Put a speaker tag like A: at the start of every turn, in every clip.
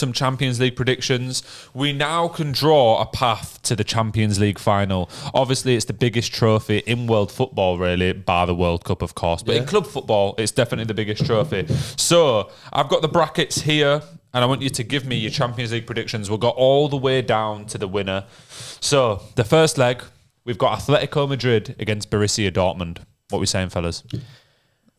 A: some Champions League predictions. We now can draw a path to the Champions League final. Obviously, it's the biggest trophy in world football, really, bar the World Cup, of course. But in club football, it's definitely the biggest trophy. So I've got the brackets here, and I want you to give me your Champions League predictions. We'll go all the way down to the winner. So the first leg, we've got Atletico Madrid against Borussia Dortmund. What are we saying, fellas?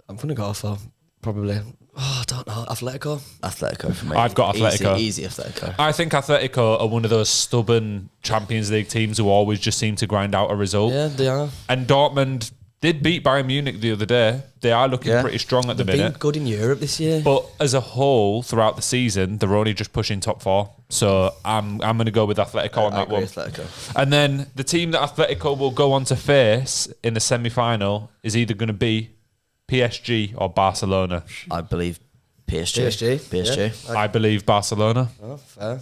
B: I'm going to go for probably... I don't know. Atletico for me.
A: I've got Atletico.
B: Easy Atletico.
A: I think Atletico are one of those stubborn Champions League teams who always just seem to grind out a result.
B: Yeah, they are.
A: And Dortmund did beat Bayern Munich the other day. They are looking pretty strong at the minute.
B: They've been good in Europe this year.
A: But as a whole, throughout the season, they're only just pushing top four. So I'm going to go with Atletico on that one.
B: Atletico.
A: And then the team that Atletico will go on to face in the semi-final is either going to be PSG or Barcelona.
C: I believe PSG.
A: Yeah. I believe Barcelona.
B: Oh, fair.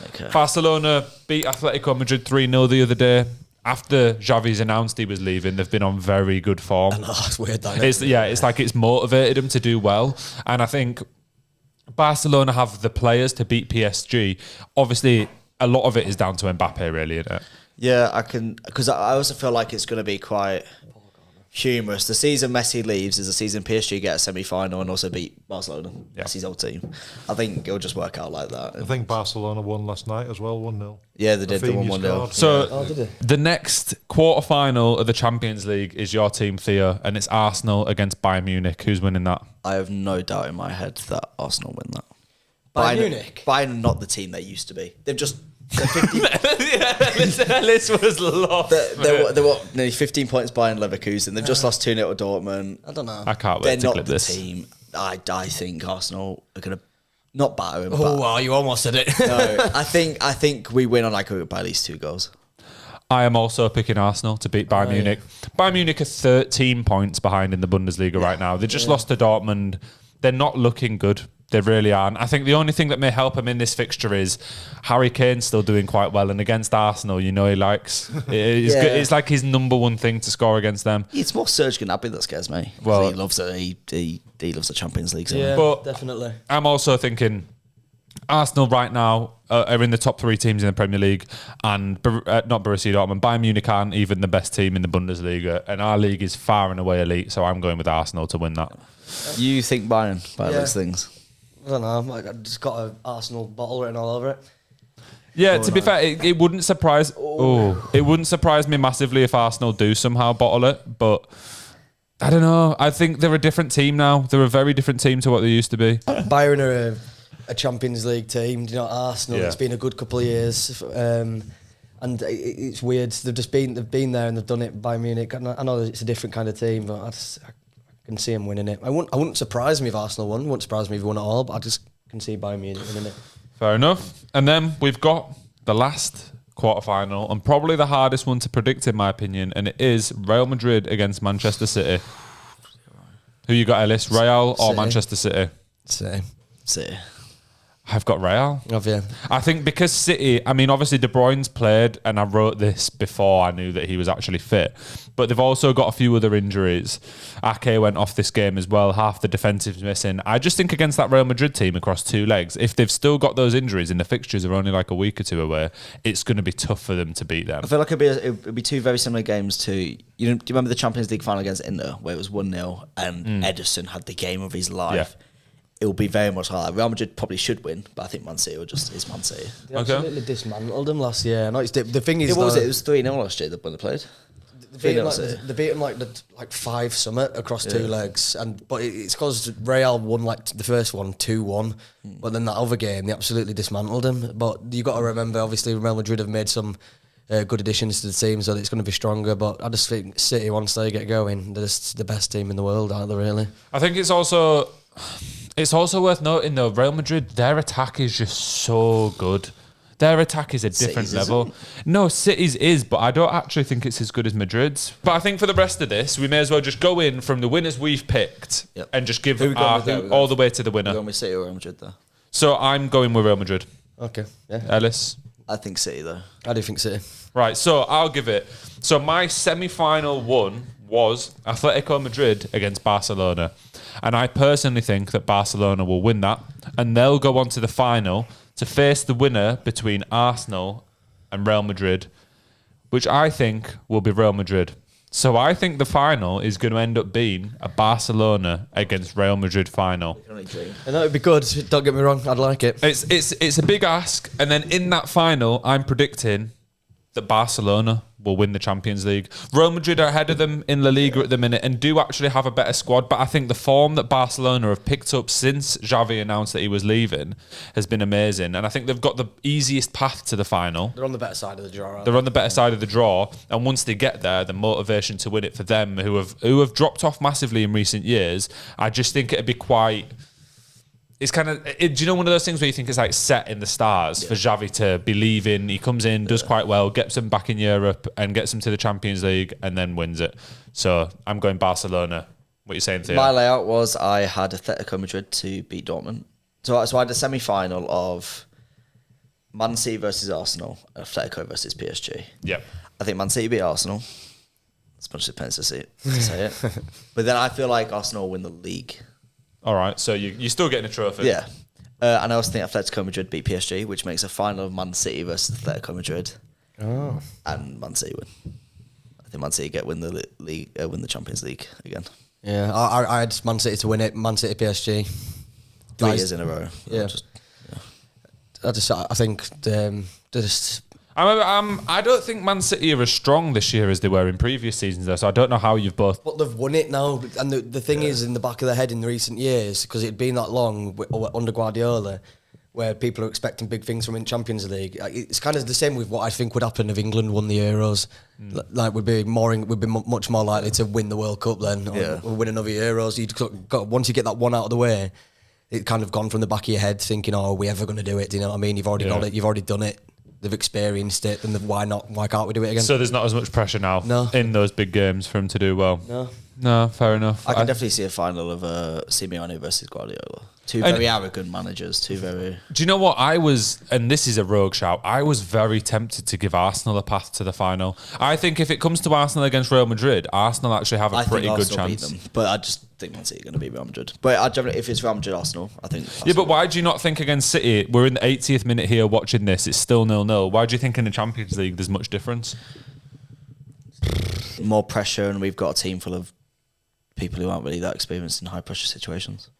C: Okay.
A: Barcelona beat Atletico Madrid 3-0 the other day. After Xavi's announced he was leaving, they've been on very good form.
B: I know, it's weird, that,
A: It's like it's motivated them to do well. And I think Barcelona have the players to beat PSG. Obviously, a lot of it is down to Mbappe, really, isn't it?
C: Yeah, I can, because I also feel like it's going to be quite humorous. The season Messi leaves is the season PSG get a semi-final and also beat Barcelona.
A: Yeah.
C: Messi's old team. I think it'll just work out like that.
D: I think Barcelona won last night as well, 1-0.
C: Yeah, they did. They won 1-0.
A: So the next quarter-final of the Champions League is your team, Theo, and it's Arsenal against Bayern Munich. Who's winning that?
C: I have no doubt in my head that Arsenal win that.
B: Bayern Munich?
C: Bayern are not the team they used to be. They've just...
A: Ellis was lost.
C: They were nearly 15 points behind Leverkusen. They've just lost 2-0 to Dortmund.
B: I don't know.
A: I can't
C: They're
A: wait to
C: not
A: clip
C: the
A: this.
C: team. I think Arsenal are going to not batter them.
B: Oh, wow, you almost said it.
C: No, I think we win on by at least 2 goals.
A: I am also picking Arsenal to beat Bayern Munich. Yeah. Bayern Munich are 13 points behind in the Bundesliga right now. They just lost to Dortmund. They're not looking good. They really aren't. I think the only thing that may help him in this fixture is Harry Kane's still doing quite well, and against Arsenal, he likes it's like his number one thing to score against them.
C: It's more Serge Gnabry that scares me. Well, he loves it. He loves the Champions League.
B: Yeah,
A: but
B: definitely.
A: I'm also thinking Arsenal right now are in the top 3 teams in the Premier League, and not Borussia Dortmund. Bayern Munich aren't even the best team in the Bundesliga, and our league is far and away elite. So I'm going with Arsenal to win that.
C: You think Bayern by those things?
B: I don't know. I just got an Arsenal bottle written all over it.
A: Yeah, to be fair, it wouldn't surprise. It wouldn't surprise me massively if Arsenal do somehow bottle it. But I don't know. I think they're a different team now. They're a very different team to what they used to be.
B: Bayern are a Champions League team. Arsenal. Yeah. It's been a good couple of years, and it's weird. They've been there and they've done it. Bayern Munich. I know it's a different kind of team, but I can see him winning it. I wouldn't surprise me if Arsenal won. It wouldn't surprise me if he won it all, but I just can see Bayern Munich winning it.
A: Fair enough. And then we've got the last quarterfinal, and probably the hardest one to predict in my opinion, and it is Real Madrid against Manchester City. Who you got, Ellis? Real or Manchester City?
C: City.
A: I've got Real.
B: Have you?
A: I think because City, obviously De Bruyne's played, and I wrote this before I knew that he was actually fit, but they've also got a few other injuries. Ake went off this game as well, half the defensive's missing. I just think against that Real Madrid team across 2 legs, if they've still got those injuries and the fixtures are only like a week or 2 away, it's going to be tough for them to beat them.
C: I feel like it'd be 2 very similar games to, do you remember the Champions League final against Inter, where it was 1-0 and Ederson had the game of his life? Yeah. It will be very much like that. Real Madrid probably should win, but I think Man City is Man City.
B: They absolutely dismantled them last year. No, the thing is,
C: what was it? It was 3-0 last year when they played.
B: They beat them like 5 summit across 2 legs, but it's because Real won like the first one 2-1, but then that other game they absolutely dismantled them. But you got to remember, obviously, Real Madrid have made some good additions to the team, so it's going to be stronger. But I just think City, once they get going, they're just the best team in the world, aren't they? Really?
A: I think it's also worth noting though, Real Madrid, their attack is just so good. Their attack is a different level. No, City's is, but I don't actually think it's as good as Madrid's. But I think for the rest of this, we may as well just go in from the winners we've picked and just give all the way to the winner.
C: We're going with City or Real Madrid though?
A: So I'm going with Real Madrid.
B: Okay. Yeah.
A: Ellis?
C: I think City though.
B: I do think City.
A: Right, so I'll give it. So my semi-final one was Atletico Madrid against Barcelona. And I personally think that Barcelona will win that, and they'll go on to the final to face the winner between Arsenal and Real Madrid, which I think will be Real Madrid. So I think the final is going to end up being a Barcelona against Real Madrid final.
B: And that would be good. Don't get me wrong, I'd like it.
A: It's a big ask, and then in that final, I'm predicting that Barcelona will win the Champions League. Real Madrid are ahead of them in La Liga at the minute and do actually have a better squad, but I think the form that Barcelona have picked up since Xavi announced that he was leaving has been amazing, and I think they've got the easiest path to the final.
B: They're on the better side of the draw, aren't
A: They're on the better side of the draw, and once they get there, the motivation to win it for them, who have dropped off massively in recent years, I just think it'd be quite... It's kind of, do you know one of those things where you think it's like set in the stars for Xavi to be leaving? He comes in, does quite well, gets them back in Europe and gets them to the Champions League and then wins it. So I'm going Barcelona. What are you saying, Theo?
C: My layout was I had Atletico Madrid to beat Dortmund. So I had a semi-final of Man City versus Arsenal, Atletico versus PSG.
A: Yep.
C: I think Man City beat Arsenal. As much as it pains to say it. But then I feel like Arsenal will win the league.
A: All right, so you're still getting a trophy.
C: Yeah. And I also think Atletico Madrid beat PSG, which makes a final of Man City versus Atletico Madrid.
B: Oh.
C: And Man City win. I think Man City win the league, win the Champions League again.
B: Yeah, I had Man City to win it. Man City PSG.
C: 3 years in a row.
B: Yeah. I think just.
A: I don't think Man City are as strong this year as they were in previous seasons, though. So I don't know how you've both.
B: But they've won it now, and the thing is, in the back of their head in the recent years, because it'd been that long under Guardiola, where people are expecting big things from in Champions League. It's kind of the same with what I think would happen if England won the Euros. Like we'd be much more likely to win the World Cup then, or win another Euros. Once you get that one out of the way, it kind of gone from the back of your head, thinking, "Oh, are we ever going to do it?" Do you know what I mean? You've already got it. You've already done it. They've experienced it, and why not? Why can't we do it again?
A: So there's not as much pressure now in those big games for him to do well. No, fair enough.
C: I can definitely see a final of Simeone versus Guardiola. Two very arrogant managers. Two very.
A: Do you know what I was? And this is a rogue shout. I was very tempted to give Arsenal a path to the final. I think if it comes to Arsenal against Real Madrid, Arsenal actually have a pretty good chance.
C: Beat them, but I just think Man City are going to beat Real Madrid. But if it's Real Madrid Arsenal, I think.
A: Yeah, but why do you not think against City? We're in the 80th minute here watching this. It's still 0-0. Why do you think in the Champions League there's much difference?
C: More pressure, and we've got a team full of people who aren't really that experienced in high pressure situations.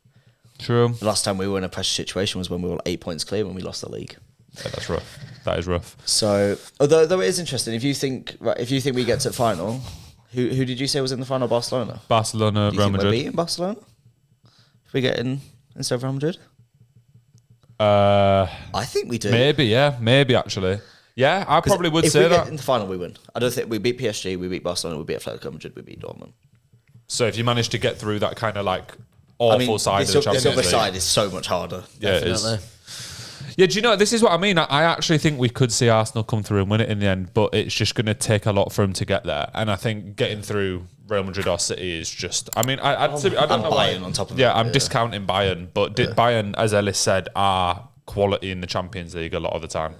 A: True.
C: The last time we were in a pressure situation was when we were 8 points clear when we lost the league.
A: Yeah, that's rough. That is rough.
C: So, although it is interesting, if you think we get to the final, who did you say was in the final? Barcelona.
A: Barcelona,
C: Do you
A: Real
C: think
A: Madrid.
C: we're beating Barcelona if we get in instead of Real Madrid? I think we do.
A: Maybe actually. Yeah, I probably would say
C: If we
A: that.
C: get in the final, we win. I don't think we beat PSG, we beat Barcelona, we beat Atletico Madrid, we beat Dortmund.
A: So if you manage to get through that kind of like awful side of the Champions
C: the other
A: League,
C: side is so much harder.
A: Yeah, it is. Yeah, do you know, this is what I mean. I actually think we could see Arsenal come through and win it in the end, but it's just going to take a lot for them to get there. And I think getting through Real Madrid or City is just, I mean, I don't know why.
C: Bayern on top of
A: it. I'm discounting Bayern, but Bayern, as Ellis said, are quality in the Champions League a lot of the time.